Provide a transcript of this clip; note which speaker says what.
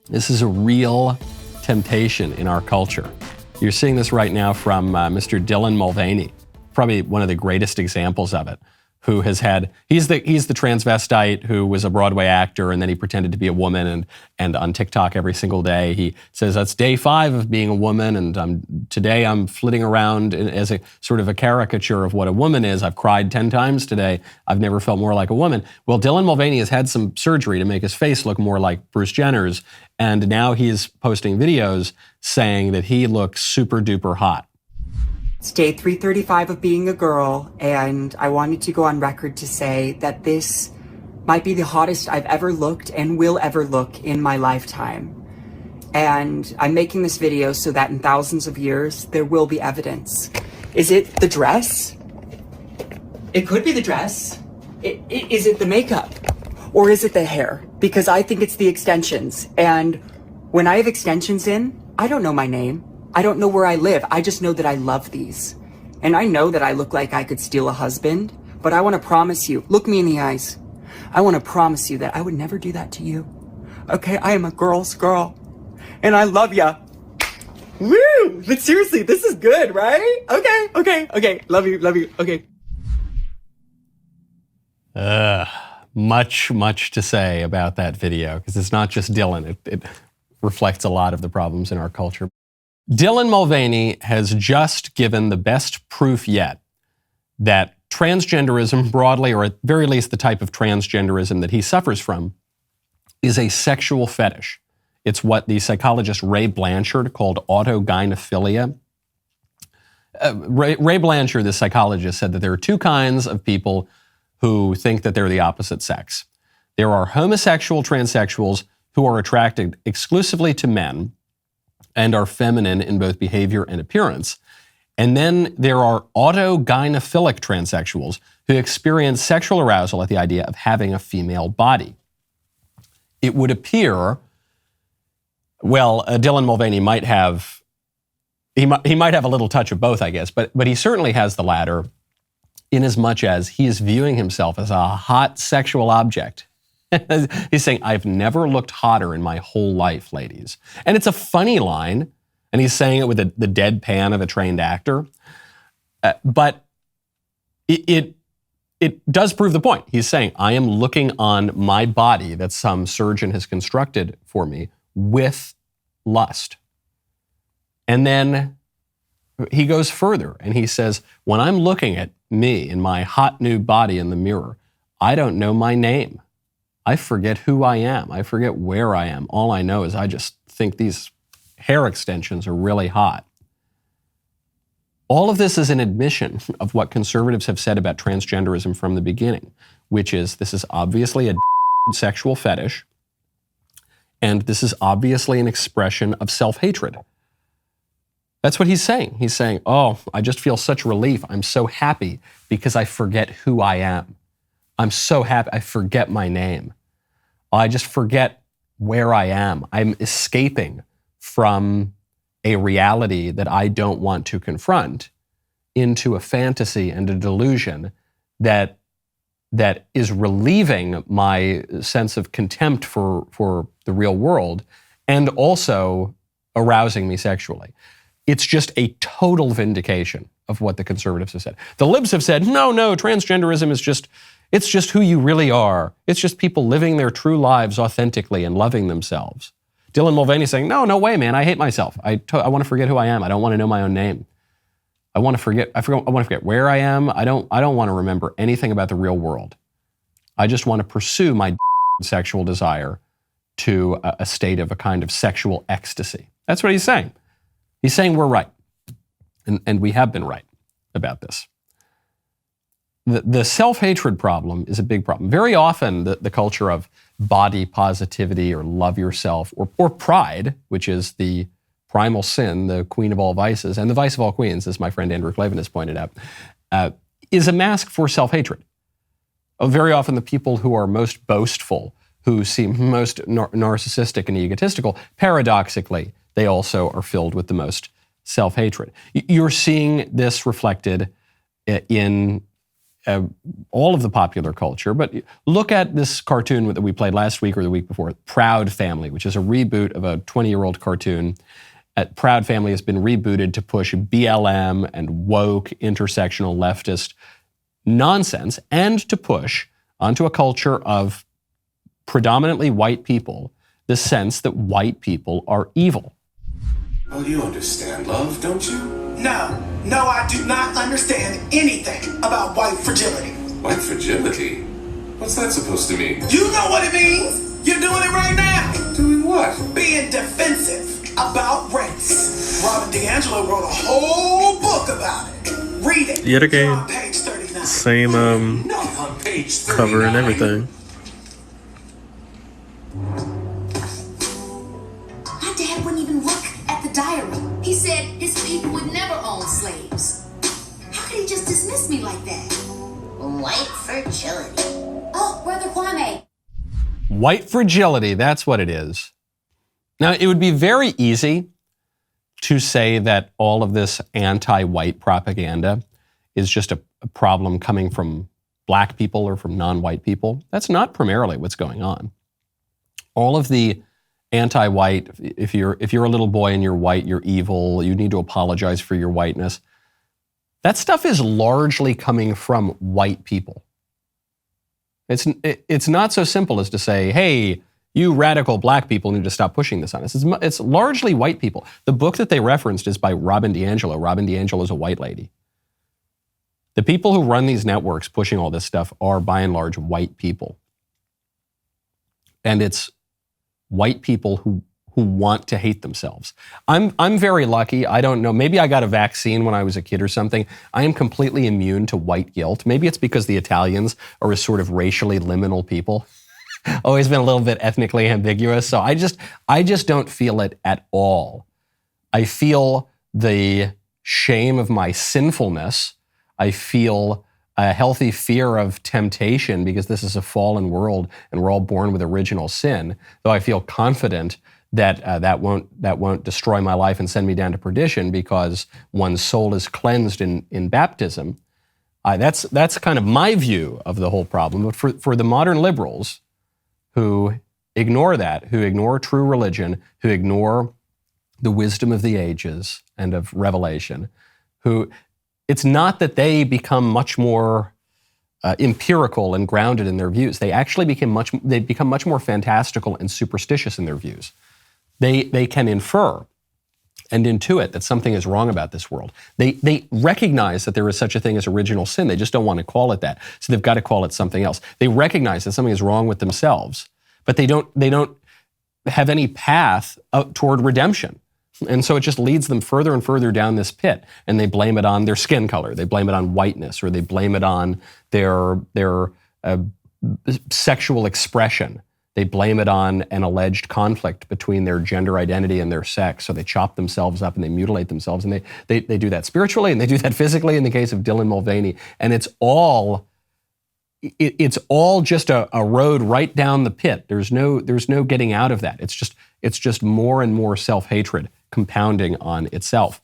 Speaker 1: This is a real temptation in our culture. You're seeing this right now from Mr. Dylan Mulvaney, probably one of the greatest examples of it, who has had, he's the transvestite who was a Broadway actor and then he pretended to be a woman and on TikTok every single day he says, that's day 5 of being a woman and today I'm flitting around as a sort of a caricature of what a woman is. I've cried 10 times today. I've never felt more like a woman. Well, Dylan Mulvaney has had some surgery to make his face look more like Bruce Jenner's, and now he's posting videos saying that he looks super duper hot.
Speaker 2: It's day 335 of being a girl, and I wanted to go on record to say that this might be the hottest I've ever looked and will ever look in my lifetime. And I'm making this video so that in thousands of years, there will be evidence. Is it the dress? It could be the dress. Is it the makeup? Or is it the hair? Because I think it's the extensions. And when I have extensions in, I don't know my name. I don't know where I live. I just know that I love these. And I know that I look like I could steal a husband, but I want to promise you, look me in the eyes. I want to promise you that I would never do that to you. Okay, I am a girl's girl. And I love ya. Woo! But seriously, this is good, right? Okay. Love you, okay.
Speaker 1: Much to say about that video, because it's not just Dylan. It reflects a lot of the problems in our culture. Dylan Mulvaney has just given the best proof yet that transgenderism broadly, or at very least the type of transgenderism that he suffers from, is a sexual fetish. It's what the psychologist Ray Blanchard called autogynephilia. Ray Blanchard, the psychologist, said that there are 2 kinds of people who think that they're the opposite sex. There are homosexual transsexuals who are attracted exclusively to men and are feminine in both behavior and appearance. And then there are autogynephilic transsexuals who experience sexual arousal at the idea of having a female body. It would appear, well, Dylan Mulvaney might have, he might have a little touch of both, I guess, but he certainly has the latter, in as much as he is viewing himself as a hot sexual object. He's saying, I've never looked hotter in my whole life, ladies. And it's a funny line, and he's saying it with the deadpan of a trained actor. But it does prove the point. He's saying, I am looking on my body that some surgeon has constructed for me with lust. And then he goes further, and he says, when I'm looking at me in my hot new body in the mirror, I don't know my name. I forget who I am. I forget where I am. All I know is I just think these hair extensions are really hot. All of this is an admission of what conservatives have said about transgenderism from the beginning, which is this is obviously a sexual fetish, and this is obviously an expression of self-hatred. That's what he's saying. He's saying, oh, I just feel such relief. I'm so happy because I forget who I am. I'm so happy. I forget my name. I just forget where I am. I'm escaping from a reality that I don't want to confront into a fantasy and a delusion that is relieving my sense of contempt for the real world and also arousing me sexually. It's just a total vindication of what the conservatives have said. The libs have said, no, transgenderism is it's just who you really are. It's just people living their true lives authentically and loving themselves. Dylan Mulvaney saying, no way, man, I hate myself. I want to forget who I am. I don't want to know my own name. I want to forget where I am. I don't want to remember anything about the real world. I just want to pursue my sexual desire to a state of a kind of sexual ecstasy. That's what he's saying. He's saying we're right. And we have been right about this. The self-hatred problem is a big problem. Very often, the culture of body positivity or love yourself or pride, which is the primal sin, the queen of all vices, and the vice of all queens, as my friend Andrew Clavin has pointed out, is a mask for self-hatred. Very often, the people who are most boastful, who seem most narcissistic and egotistical, paradoxically, they also are filled with the most self-hatred. You're seeing this reflected in all of the popular culture, but look at this cartoon that we played last week or the week before, Proud Family, which is a reboot of a 20-year-old cartoon. Proud Family has been rebooted to push BLM and woke, intersectional, leftist nonsense, and to push onto a culture of predominantly white people the sense that white people are evil.
Speaker 3: Oh, you understand love, don't you?
Speaker 4: No, I do not understand anything about white fragility.
Speaker 3: White fragility? What's that supposed to mean?
Speaker 4: You know what it means. You're doing it right now.
Speaker 3: Doing what?
Speaker 4: Being defensive about race. Robin DiAngelo wrote a whole book about it. Read it.
Speaker 5: Yet again,
Speaker 4: On page 39.
Speaker 5: same
Speaker 3: Not on page 39.
Speaker 5: cover and everything.
Speaker 6: My dad wouldn't even look at the diary. He said his people would never own slaves. How could he just dismiss me like that? White fragility. Oh, Brother Kwame.
Speaker 1: White fragility, that's what it is. Now, it would be very easy to say that all of this anti-white propaganda is just a problem coming from black people or from non-white people. That's not primarily what's going on. All of the anti-white, if you're a little boy and you're white, you're evil, you need to apologize for your whiteness, that stuff is largely coming from white people. It's not so simple as to say, hey, you radical black people need to stop pushing this on us. It's largely white people. The book that they referenced is by Robin DiAngelo. Robin DiAngelo is a white lady. The people who run these networks pushing all this stuff are by and large white people. And it's white people who want to hate themselves. I'm very lucky. I don't know. Maybe I got a vaccine when I was a kid or something. I am completely immune to white guilt. Maybe it's because the Italians are a sort of racially liminal people. Always been a little bit ethnically ambiguous. So I just don't feel it at all. I feel the shame of my sinfulness. I feel a healthy fear of temptation because this is a fallen world and we're all born with original sin. Though I feel confident that that won't destroy my life and send me down to perdition because one's soul is cleansed in baptism. That's kind of my view of the whole problem. But for the modern liberals who ignore that, who ignore true religion, who ignore the wisdom of the ages and of Revelation, who it's not that they become much more empirical and grounded in their views. They actually become much more fantastical and superstitious in their views. They can infer and intuit that something is wrong about this world. They recognize that there is such a thing as original sin. They just don't want to call it that. So they've got to call it something else. They recognize that something is wrong with themselves, but they don't have any path out toward redemption. And so it just leads them further and further down this pit. And they blame it on their skin color. They blame it on whiteness, or they blame it on their sexual expression. They blame it on an alleged conflict between their gender identity and their sex. So they chop themselves up and they mutilate themselves. And they do that spiritually and they do that physically in the case of Dylan Mulvaney. And it's all just a road right down the pit. There's no getting out of that. It's just more and more self-hatred compounding on itself.